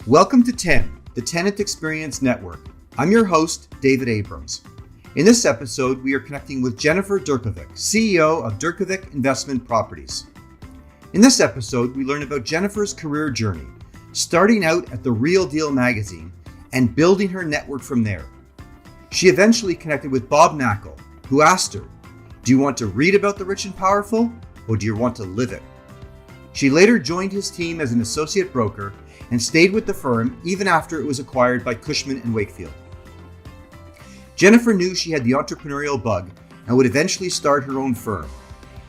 Welcome to 10, the Tenant Experience Network. I'm your host, David Abrams. In this episode, we are connecting with Jennifer Djurkovic, CEO of Djurkovic Investment Properties. In this episode, we learn about Jennifer's career journey, starting out at The Real Deal magazine and building her network from there. She eventually connected with Bob Knakal, who asked her, "Do you want to read about the rich and powerful, or do you want to live it?" She later joined his team as an associate broker and stayed with the firm even after it was acquired by Cushman Wakefield. Jennifer knew she had the entrepreneurial bug and would eventually start her own firm,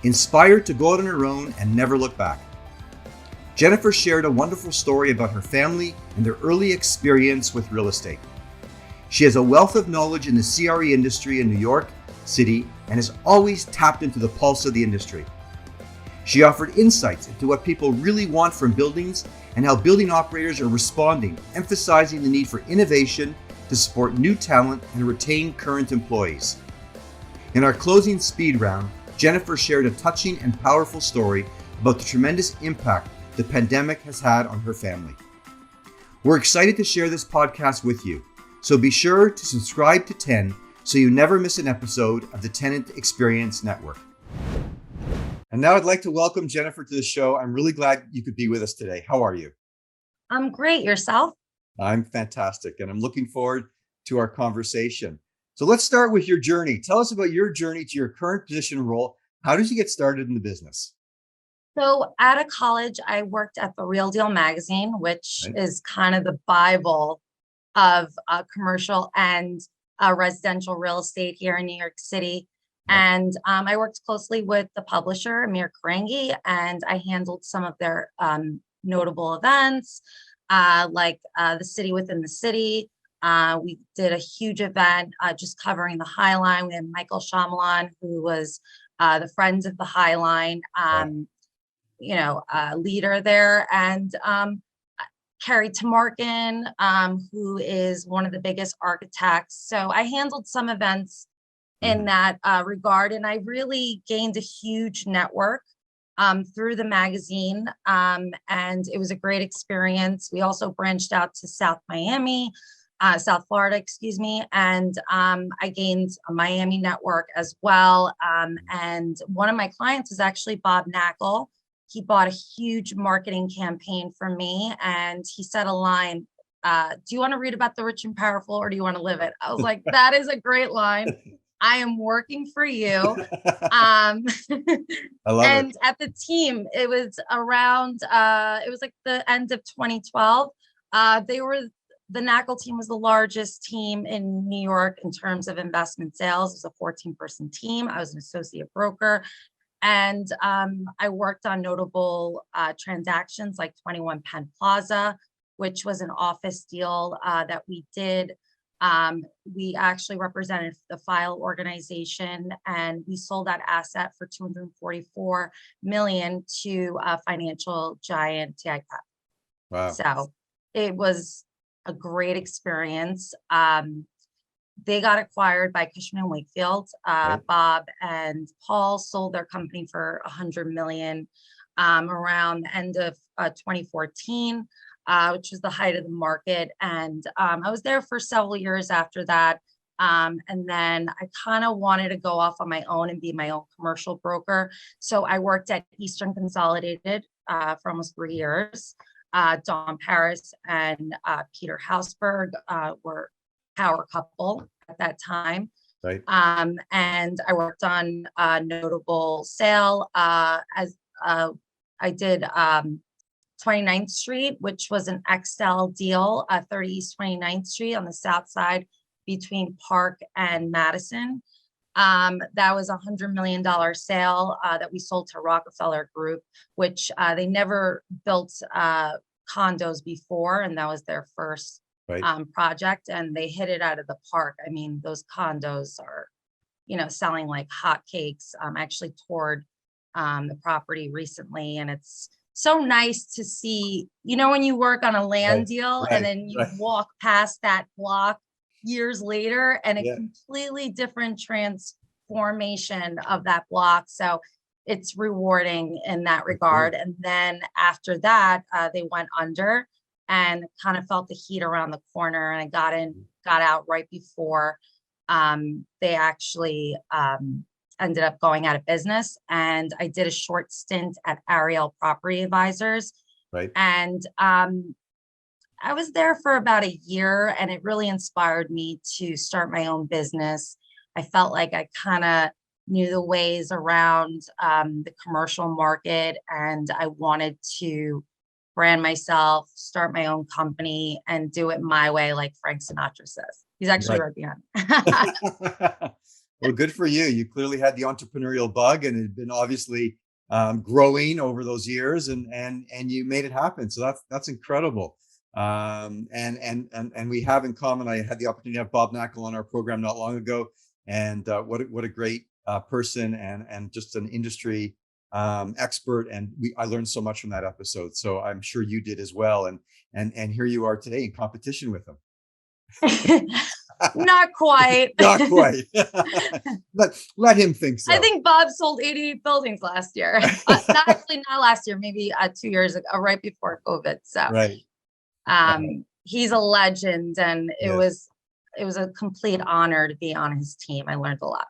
inspired to go out on her own and never look back. Jennifer shared a wonderful story about her family and their early experience with real estate. She has a wealth of knowledge in the CRE industry in New York City and has always tapped into the pulse of the industry. She offered insights into what people really want from buildings and how building operators are responding, emphasizing the need for innovation to support new talent and retain current employees. In our closing speed round, Jennifer shared a touching and powerful story about the tremendous impact the pandemic has had on her family. We're excited to share this podcast with you, so be sure to subscribe to 10 so you never miss an episode of the Tenant Experience Network. And now I'd like to welcome Jennifer to the show. I'm really glad you could be with us today. How are you? I'm great. Yourself? I'm fantastic, and I'm looking forward to our conversation. So let's start with your journey. Tell us about your journey to your current position and role. How did you get started in the business? So out of college, I worked at The Real Deal magazine, which is kind of the Bible of commercial and residential real estate here in New York City. And I worked closely with the publisher, Amir Karangi, and I handled some of their notable events, like the City Within the City. We did a huge event just covering the High Line. We had Michael Shyamalan, who was the Friends of the High Line, leader there, and Carrie Tamarkin, who is one of the biggest architects. So I handled some events in that regard. And I really gained a huge network through the magazine. And it was a great experience. We also branched out to South Florida, and I gained a Miami network as well. And one of my clients is actually Bob Knakal. He bought a huge marketing campaign for me, and he said a line, "Do you want to read about the rich and powerful, or do you want to live it?" I was like, that is a great line. I am working for you. I love and it. At the team, it was around, it was like the end of 2012. The Knakal team was the largest team in New York in terms of investment sales. It was a 14-person team. I was an associate broker. And I worked on notable transactions like 21 Penn Plaza, which was an office deal that we did. We actually represented the File organization, and we sold that asset for $244 million to a financial giant, TI. Wow. So it was a great experience. They got acquired by Cushman Wakefield. Bob and Paul sold their company for $100 million around the end of 2014. Which was the height of the market. And I was there for several years after that. And then I kind of wanted to go off on my own and be my own commercial broker. So I worked at Eastern Consolidated for almost 3 years. Dawn Paris and Peter Hausberg were power couple at that time. Right. And I worked on a notable sale as I did 29th Street, which was an XL deal, 30 East 29th Street on the south side between Park and Madison. That was a $100 million sale that we sold to Rockefeller Group, which they never built condos before, and that was their first project, and they hit it out of the park. I mean, those condos are, selling like hotcakes. I actually toured the property recently, and it's so nice to see, when you work on a land deal and then you walk past that block years later and a completely different transformation of that block. So it's rewarding in that regard. And then after that, they went under. and kind of felt the heat around the corner. And I got out right before they actually ended up going out of business. And I did a short stint at Ariel Property Advisors. Right. And I was there for about a year, and it really inspired me to start my own business. I felt like I kind of knew the ways around the commercial market, and I wanted to brand myself, start my own company, and do it my way, like Frank Sinatra says. He's actually right behind me. Well, good for you. You clearly had the entrepreneurial bug, and it had been obviously growing over those years, and you made it happen. So that's incredible. And we have in common. I had the opportunity to have Bob Knakal on our program not long ago, and what a great person, and just an industry expert. And I learned so much from that episode. So I'm sure you did as well. And here you are today in competition with him. Not quite. Not quite. Let him think so. I think Bob sold 88 buildings last year. Not last year, maybe 2 years ago, right before COVID. So right. He's a legend, and it was a complete honor to be on his team. I learned a lot.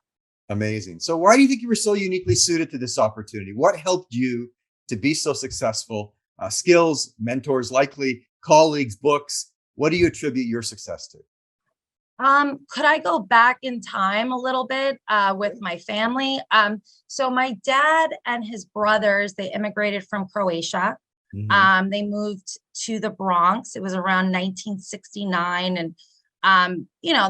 Amazing. So why do you think you were so uniquely suited to this opportunity? What helped you to be so successful? Skills, mentors, likely colleagues, books. What do you attribute your success to? Could I go back in time a little bit with my family? So my dad and his brothers, they immigrated from Croatia. Mm-hmm. They moved to the Bronx. It was around 1969. And,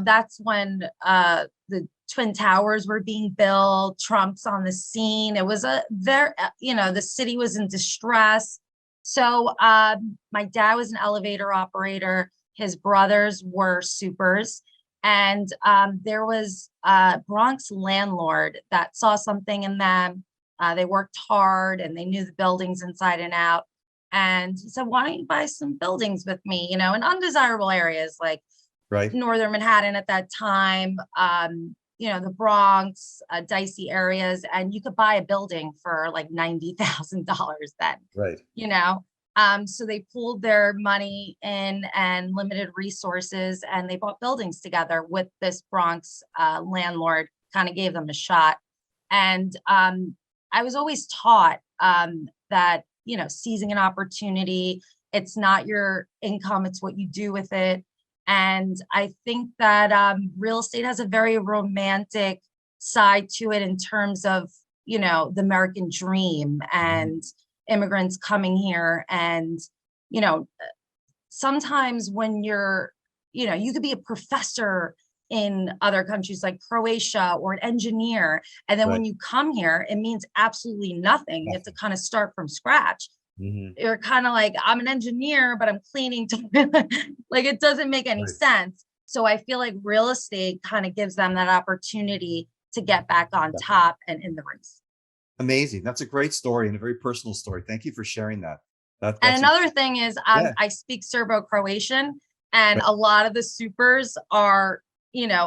that's when the Twin Towers were being built, Trump's on the scene. It was the city was in distress. So my dad was an elevator operator. His brothers were supers. And there was a Bronx landlord that saw something in them. They worked hard, and they knew the buildings inside and out. And he said, why don't you buy some buildings with me, in undesirable areas like Northern Manhattan at that time, the Bronx, dicey areas. And you could buy a building for like $90,000 then. Right. So they pooled their money in and limited resources, and they bought buildings together with this Bronx landlord, kind of gave them a shot. And I was always taught that, seizing an opportunity, it's not your income, it's what you do with it. And I think that real estate has a very romantic side to it in terms of, the American dream and immigrants coming here. And, sometimes when you're, you could be a professor in other countries like Croatia, or an engineer. And then when you come here, it means absolutely nothing. You have to kind of start from scratch. Mm-hmm. You're kind of like, I'm an engineer, but I'm cleaning like, it doesn't make any sense. So I feel like real estate kind of gives them that opportunity to get back on top and in the race. Amazing. That's a great story, and a very personal story. Thank you for sharing that. And another thing is, I speak Serbo-Croatian, and a lot of the supers are,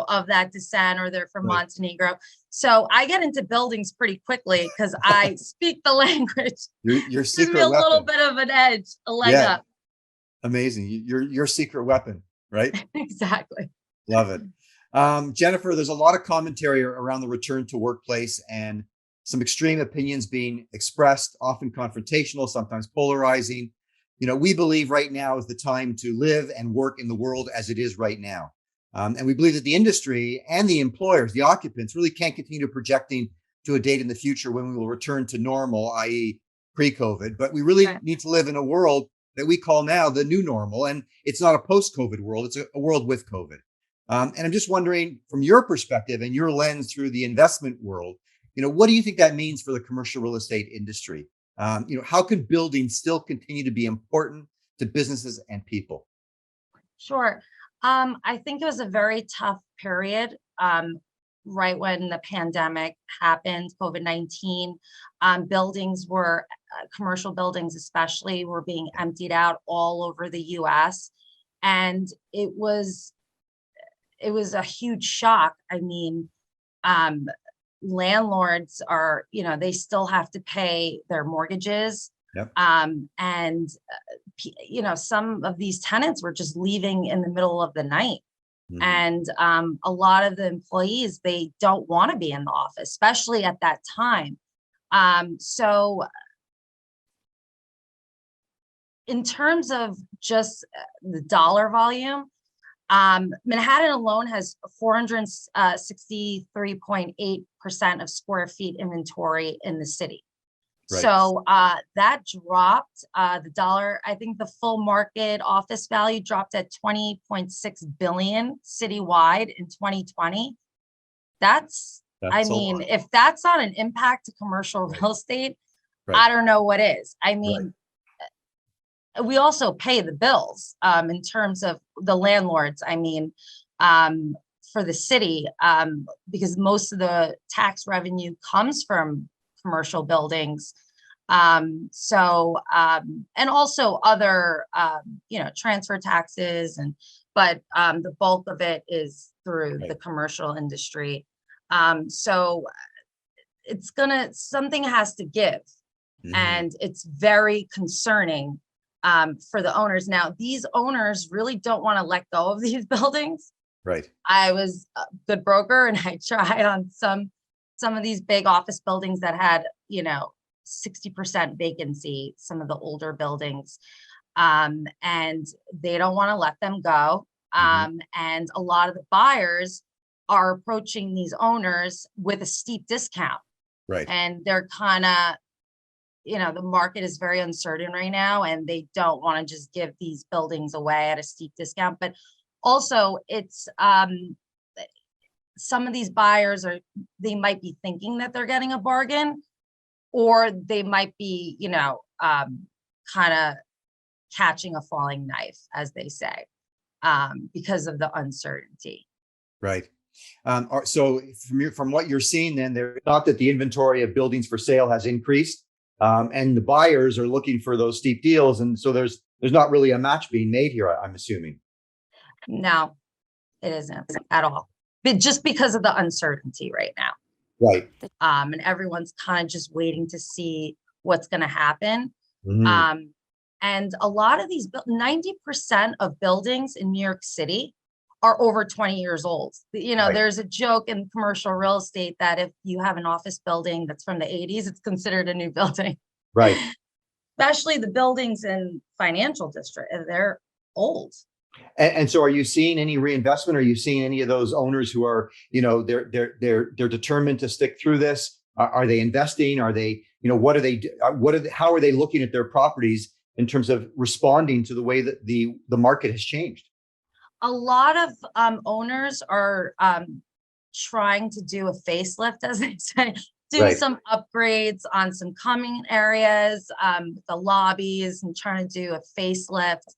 of that descent, or they're from Montenegro. So I get into buildings pretty quickly because I speak the language. Your secret gives me a weapon. little bit of an edge, a leg up. Amazing. Your secret weapon, right? Exactly. Love it. Jennifer, there's a lot of commentary around the return to workplace, and some extreme opinions being expressed, often confrontational, sometimes polarizing. We believe right now is the time to live and work in the world as it is right now. And we believe that the industry and the employers, the occupants, really can't continue projecting to a date in the future when we will return to normal, i.e. pre-COVID. But we really need to live in a world that we call now the new normal. And it's not a post-COVID world, it's a world with COVID. And I'm just wondering, from your perspective and your lens through the investment world, what do you think that means for the commercial real estate industry? How can buildings still continue to be important to businesses and people? Sure. I think it was a very tough period, right when the pandemic happened, COVID-19. Buildings were, commercial buildings especially, were being emptied out all over the US. And it was a huge shock. I mean, landlords are, they still have to pay their mortgages. Yep. And some of these tenants were just leaving in the middle of the night. Mhm. And a lot of the employees, they don't want to be in the office, especially at that time. So in terms of just the dollar volume, Manhattan alone has 463.8% of square feet inventory in the city. Right. So that dropped the dollar. I think the full market office value dropped at 20.6 billion citywide in 2020. That's I a mean, lot. if that's not an impact to commercial real estate, Right. I don't know what is. I mean, Right. we also pay the bills in terms of the landlords. I mean, for the city, because most of the tax revenue comes from commercial buildings. And also other, transfer taxes, but the bulk of it is through Right. the commercial industry. So something has to give. Mhm. And it's very concerning for the owners. Now, these owners really don't want to let go of these buildings. Right. I was a good broker and I tried on some of these big office buildings that had, 60% vacancy, some of the older buildings. And they don't want to let them go. And a lot of the buyers are approaching these owners with a steep discount. Right. And they're kind of, the market is very uncertain right now, and they don't want to just give these buildings away at a steep discount. But also it's some of these buyers they might be thinking that they're getting a bargain, or they might be, kind of catching a falling knife, as they say, because of the uncertainty. Right. So from what you're seeing, then there's not that the inventory of buildings for sale has increased, and the buyers are looking for those steep deals, and so there's not really a match being made here, I'm assuming. No, it isn't at all. But just because of the uncertainty right now. Right. And everyone's kind of just waiting to see what's going to happen. Mhm. And a lot of these, 90% of buildings in New York City are over 20 years old. Right. There's a joke in commercial real estate that if you have an office building that's from the 80s, it's considered a new building. Right. Especially the buildings in financial district, they're old. And so, are you seeing any reinvestment? Are you seeing any of those owners who are, they're determined to stick through this? Are they investing? Are they, how are they looking at their properties in terms of responding to the way that the market has changed? A lot of owners are trying to do a facelift, as they say, do Right. some upgrades on some common areas, the lobbies, and trying to do a facelift,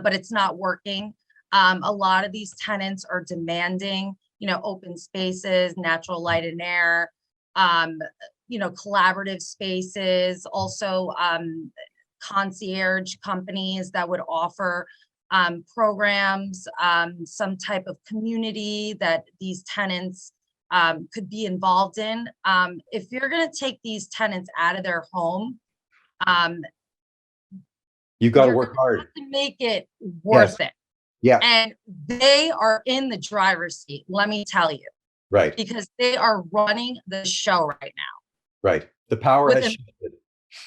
but it's not working. A lot of these tenants are demanding, open spaces, natural light and air, collaborative spaces, also concierge companies that would offer programs, some type of community that these tenants could be involved in. If you're going to take these tenants out of their home, You've got to you're work gonna hard have to make it worth it. Yeah. And they are in the driver's seat, let me tell you, Right. because they are running the show right now. Right. The power has shifted.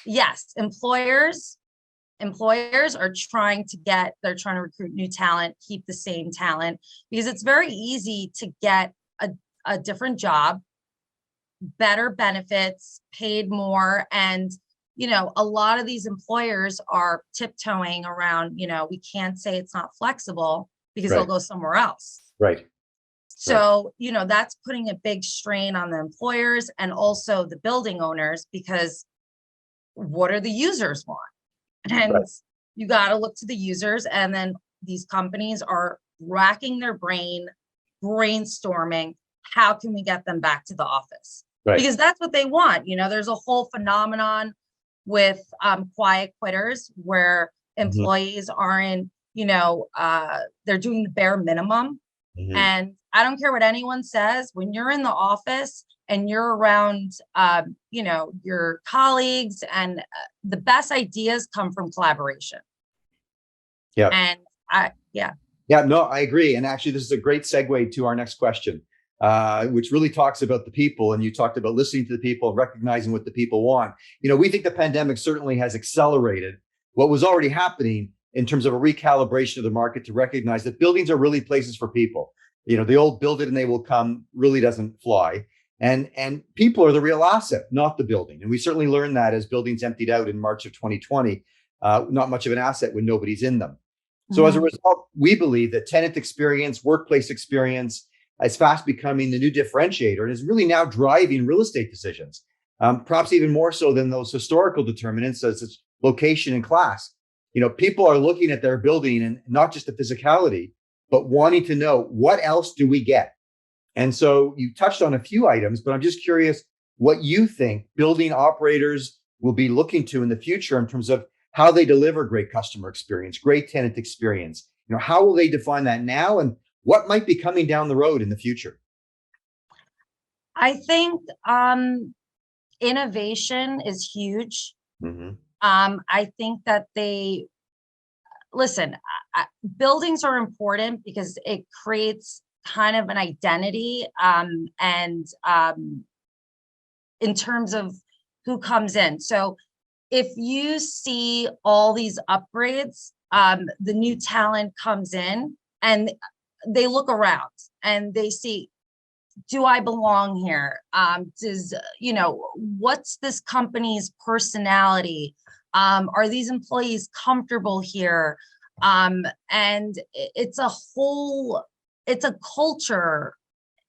Yes, employers are trying to recruit new talent, keep the same talent, because it's very easy to get a different job, better benefits, paid more. And, a lot of these employers are tiptoeing around, we can't say it's not flexible because Right. they'll go somewhere else. Right. So, that's putting a big strain on the employers and also the building owners, because what do the users want? And Right. you got to look to the users, and then these companies are racking their brainstorming, how can we get them back to the office? Right. Because that's what they want. There's a whole phenomenon with quiet quitters where employees aren't, they're doing the bare minimum. Mhm. And I don't care what anyone says, when you're in the office, and you're around, your colleagues, and the best ideas come from collaboration. Yeah. And Yeah, no, I agree. And actually, this is a great segue to our next question, which really talks about the people. And you talked about listening to the people, recognizing what the people want. We think the pandemic certainly has accelerated what was already happening in terms of a recalibration of the market to recognize that buildings are really places for people. The old build it and they will come really doesn't fly. And people are the real asset, not the building. And we certainly learned that as buildings emptied out in March of 2020, not much of an asset when nobody's in them. So as a result, we believe that tenant experience, workplace experience is fast becoming the new differentiator and is really now driving real estate decisions, perhaps even more so than those historical determinants as its location and class. People are looking at their building and not just the physicality, but wanting to know what else do we get? And so you touched on a few items, but I'm just curious what you think building operators will be looking to in the future in terms of how they deliver great customer experience, great tenant experience. How will they define that now, and what might be coming down the road in the future? I think innovation is huge. I think that buildings are important because it creates kind of an identity, and in terms of who comes in. So if you see all these upgrades, the new talent comes in and they look around and they see, do I belong here? What's this company's personality? Are these employees comfortable here? And it's a culture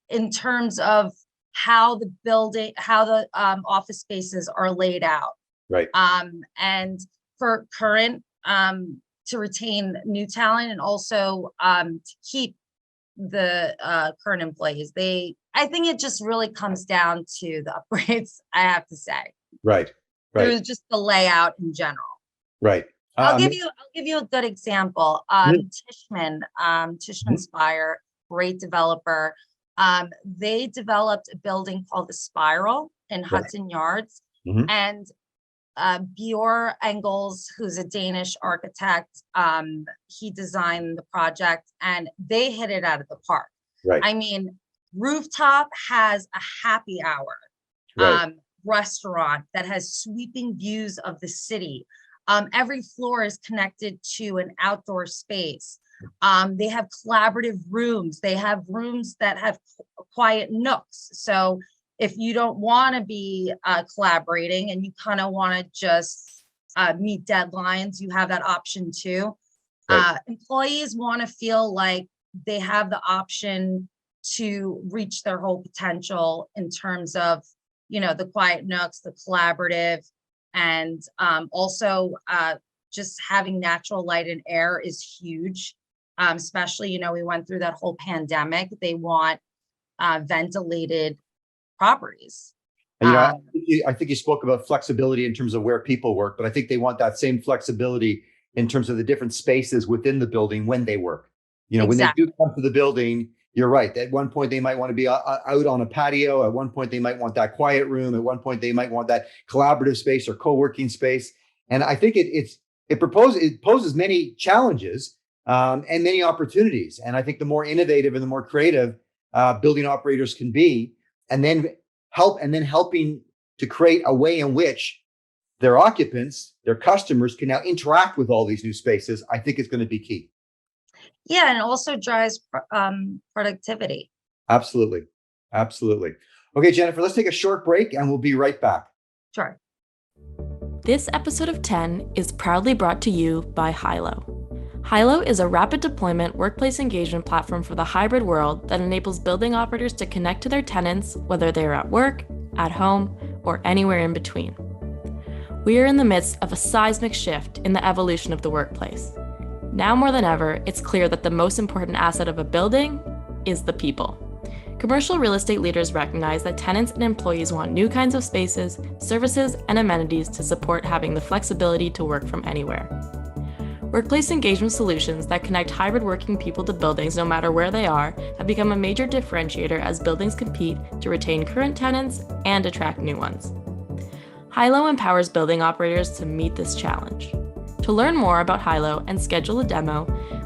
in terms of how the office spaces are laid out. Right. And for current, to retain new talent and also to keep the current employees. I think it just really comes down to the upgrades, I have to say. Right. It was just the layout in general. Right. I'll give you a good example. Cushman Spire, great developer. They developed a building called the Spiral in Hudson Yards, and Bjørn Engels, who's a Danish architect, he designed the project, and they hit it out of the park. Right. I mean, rooftop has a happy hour restaurant that has sweeping views of the city. Every floor is connected to an outdoor space. They have collaborative rooms. They have rooms that have quiet nooks. So if you don't want to be collaborating and you kind of want to just meet deadlines, you have that option too. Right. Employees want to feel like they have the option to reach their whole potential in terms of, the quiet nooks, the collaborative, and also just having natural light and air is huge. Especially, we went through that whole pandemic. They want ventilated properties. I think you spoke about flexibility in terms of where people work, but I think they want that same flexibility in terms of the different spaces within the building when they work. When they do come to the building, you're right. At one point, they might want to be out on a patio. At one point, they might want that quiet room. At one point, they might want that collaborative space or co-working space. And I think it poses many challenges and many opportunities. And I think the more innovative and the more creative building operators can be, and then helping to create a way in which their occupants, their customers can now interact with all these new spaces, I think is going to be key. Yeah, and it also drives productivity. Absolutely. Okay, Jennifer, let's take a short break and we'll be right back. Sure. This episode of 10 is proudly brought to you by Hilo. Hilo is a rapid deployment workplace engagement platform for the hybrid world that enables building operators to connect to their tenants, whether they are at work, at home, or anywhere in between. We are in the midst of a seismic shift in the evolution of the workplace. Now more than ever, it's clear that the most important asset of a building is the people. Commercial real estate leaders recognize that tenants and employees want new kinds of spaces, services, and amenities to support having the flexibility to work from anywhere. Workplace engagement solutions that connect hybrid working people to buildings no matter where they are have become a major differentiator as buildings compete to retain current tenants and attract new ones. Hilo empowers building operators to meet this challenge. To learn more about Hilo and schedule a demo,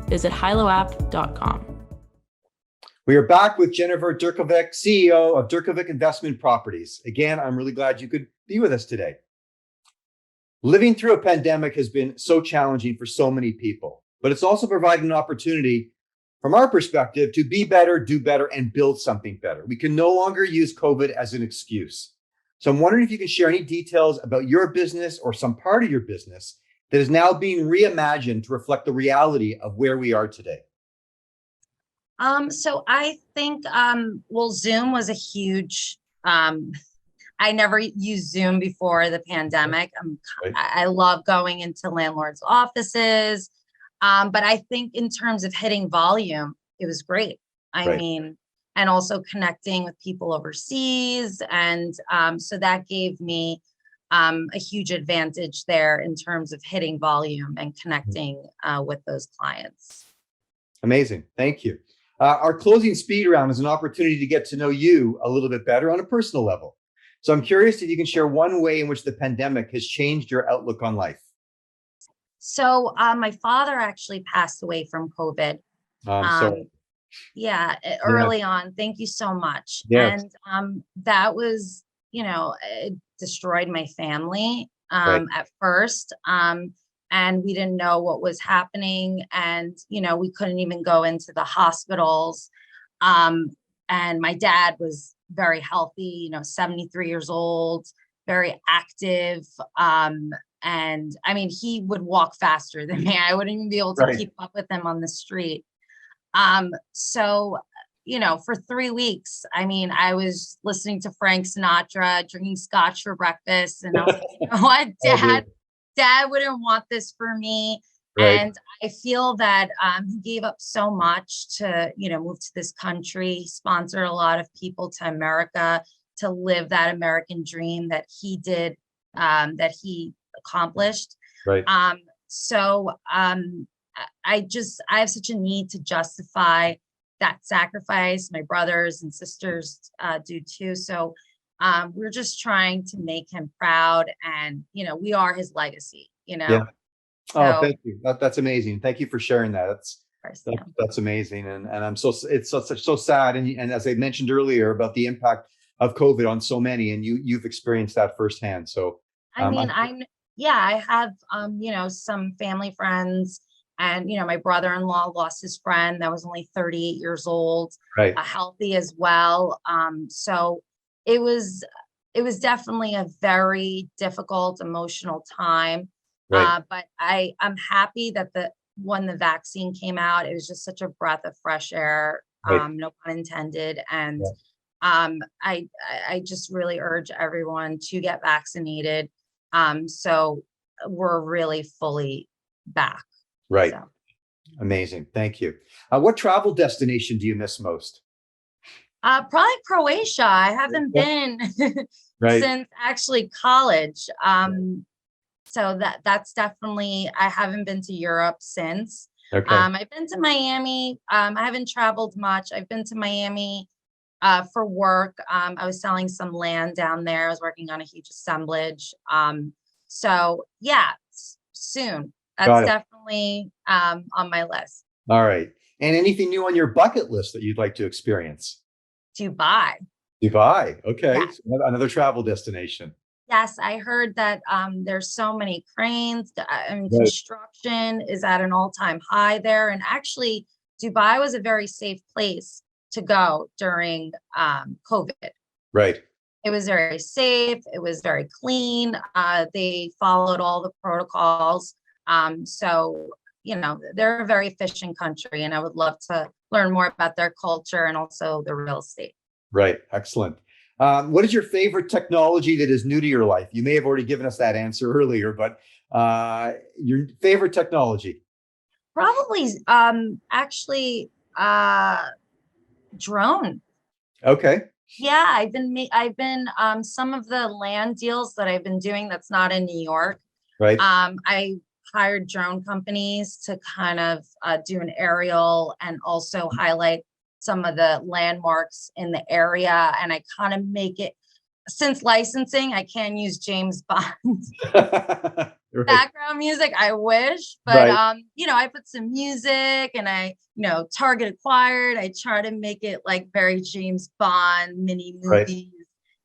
visit hiloapp.com. We are back with Jennifer Djurkovic, CEO of Djurkovic Investment Properties. Again, I'm really glad you could be with us today. Living through a pandemic has been so challenging for so many people, but it's also provided an opportunity from our perspective to be better, do better, and build something better. We can no longer use COVID as an excuse. So I'm wondering if you can share any details about your business or some part of your business that is now being reimagined to reflect the reality of where we are today. So I think, Zoom was a huge, I never used Zoom before the pandemic. Right. I love going into landlords' offices. But I think in terms of hitting volume, it was great. I mean, and also connecting with people overseas. And so that gave me a huge advantage there in terms of hitting volume and connecting with those clients. Amazing. Thank you. Our closing speed round is an opportunity to get to know you a little bit better on a personal level. So I'm curious if you can share one way in which the pandemic has changed your outlook on life. So my father actually passed away from COVID. Sorry. Early on. Thank you so much. Yes. And that was, it destroyed my family at first. And we didn't know what was happening. And, we couldn't even go into the hospitals. And my dad was very healthy, 73 years old, very active. And I mean, he would walk faster than me. I wouldn't even be able to keep up with him on the street. So, for 3 weeks, I mean, I was listening to Frank Sinatra, drinking scotch for breakfast. And I was like, you know what, Dad wouldn't want this for me. And I feel that he gave up so much to, move to this country. He sponsored a lot of people to America to live that American dream that he did, that he accomplished. So I have such a need to justify that sacrifice. My brothers and sisters do too. So we're just trying to make him proud, and we are his legacy. Oh, thank you. That's amazing. Thank you for sharing that. That's amazing. And it's so sad. And as I mentioned earlier about the impact of COVID on so many, and you've experienced that firsthand. So I have some family friends, and my brother-in-law lost his friend that was only 38 years old, healthy as well. So it was definitely a very difficult, emotional time. But I'm happy that when the vaccine came out, it was just such a breath of fresh air, no pun intended. And I just really urge everyone to get vaccinated. So we're really fully back. So. Amazing. Thank you. What travel destination do you miss most? Probably Croatia. I haven't been since actually college. So that's definitely, I haven't been to Europe since. I've been to Miami. I haven't traveled much. I've been to Miami for work. I was selling some land down there. I was working on a huge assemblage. So yeah, soon. That's definitely on my list. All right. And anything new on your bucket list that you'd like to experience? Dubai. Okay. Yeah. So another travel destination. Yes, I heard that there's so many cranes. Construction is at an all-time high there. And actually, Dubai was a very safe place to go during COVID. It was very safe. It was very clean. They followed all the protocols. So, they're a very efficient country, and I would love to learn more about their culture and also the real estate. Excellent. What is your favorite technology that is new to your life? You may have already given us that answer earlier, but your favorite technology? Probably, actually, drone. Okay. Yeah, I've been some of the land deals that I've been doing that's not in New York. Right. I hired drone companies to kind of do an aerial and also highlight some of the landmarks in the area. And I kind of make it, since licensing, I can use James Bond Right. background music. I wish, but Right. I put some music and I, Target acquired. I try to make it like very James Bond mini Right. movies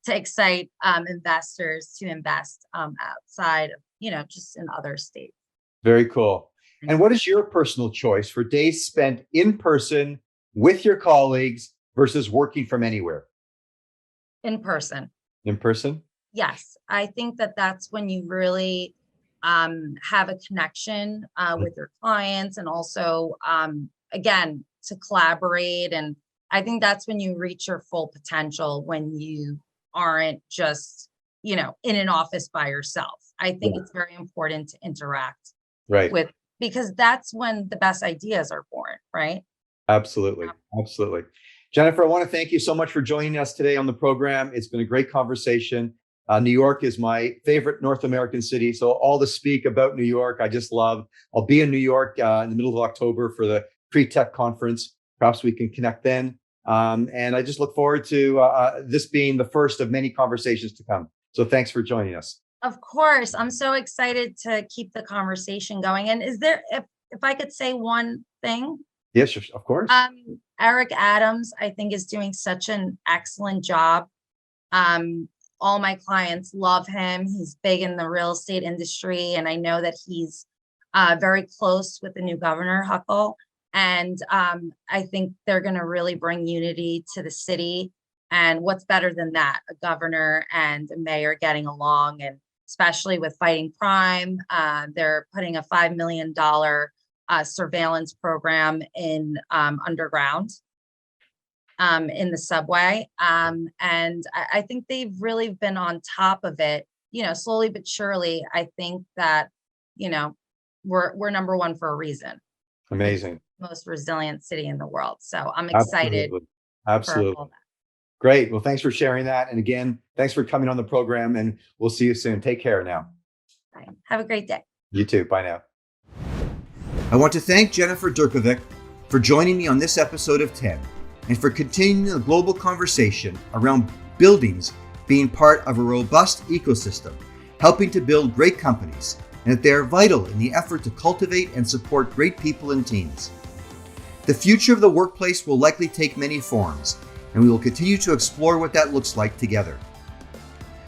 to excite investors to invest outside of, just in other states. Very cool. And what is your personal choice for days spent in person with your colleagues versus working from anywhere? In person. In person? Yes, I think that that's when you really have a connection with your clients and also, again, to collaborate. And I think that's when you reach your full potential, when you aren't just, in an office by yourself. I think it's very important to interact Right. with, because that's when the best ideas are born, right? Absolutely. Absolutely. Jennifer, I want to thank you so much for joining us today on the program. It's been a great conversation. New York is my favorite North American city. So all to speak about New York, I just love. I'll be in New York in the middle of October for the Pre-Tech Conference. Perhaps we can connect then. And I just look forward to this being the first of many conversations to come. So thanks for joining us. Of course. I'm so excited to keep the conversation going. And is there, if I could say one thing? Yes, of course. Eric Adams, I think, is doing such an excellent job. All my clients love him. He's big in the real estate industry. And I know that he's very close with the new governor, Huckle. And I think they're going to really bring unity to the city. And what's better than that? A governor and a mayor getting along, and especially with fighting crime. They're putting a $5 million surveillance program in underground in the subway. And I think they've really been on top of it, slowly but surely. I think that, we're number one for a reason. Amazing. Most resilient city in the world. So I'm excited. Absolutely. For all that. Great. Well, thanks for sharing that. And again, thanks for coming on the program, and we'll see you soon. Take care now. Bye. Have a great day. You too. Bye now. I want to thank Jennifer Djurkovic for joining me on this episode of 10 and for continuing the global conversation around buildings being part of a robust ecosystem, helping to build great companies, and that they are vital in the effort to cultivate and support great people and teams. The future of the workplace will likely take many forms, and we will continue to explore what that looks like together.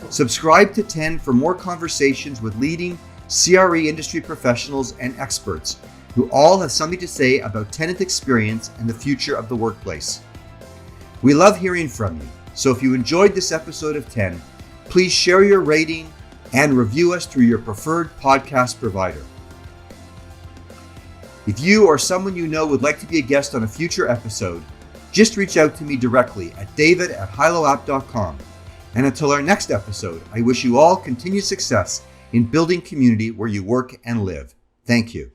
Subscribe to 10 for more conversations with leading CRE industry professionals and experts who all have something to say about tenant experience and the future of the workplace. We love hearing from you, so if you enjoyed this episode of 10, please share your rating and review us through your preferred podcast provider. If you or someone you know would like to be a guest on a future episode, just reach out to me directly at david@hiloapp.com. And until our next episode, I wish you all continued success in building community where you work and live. Thank you.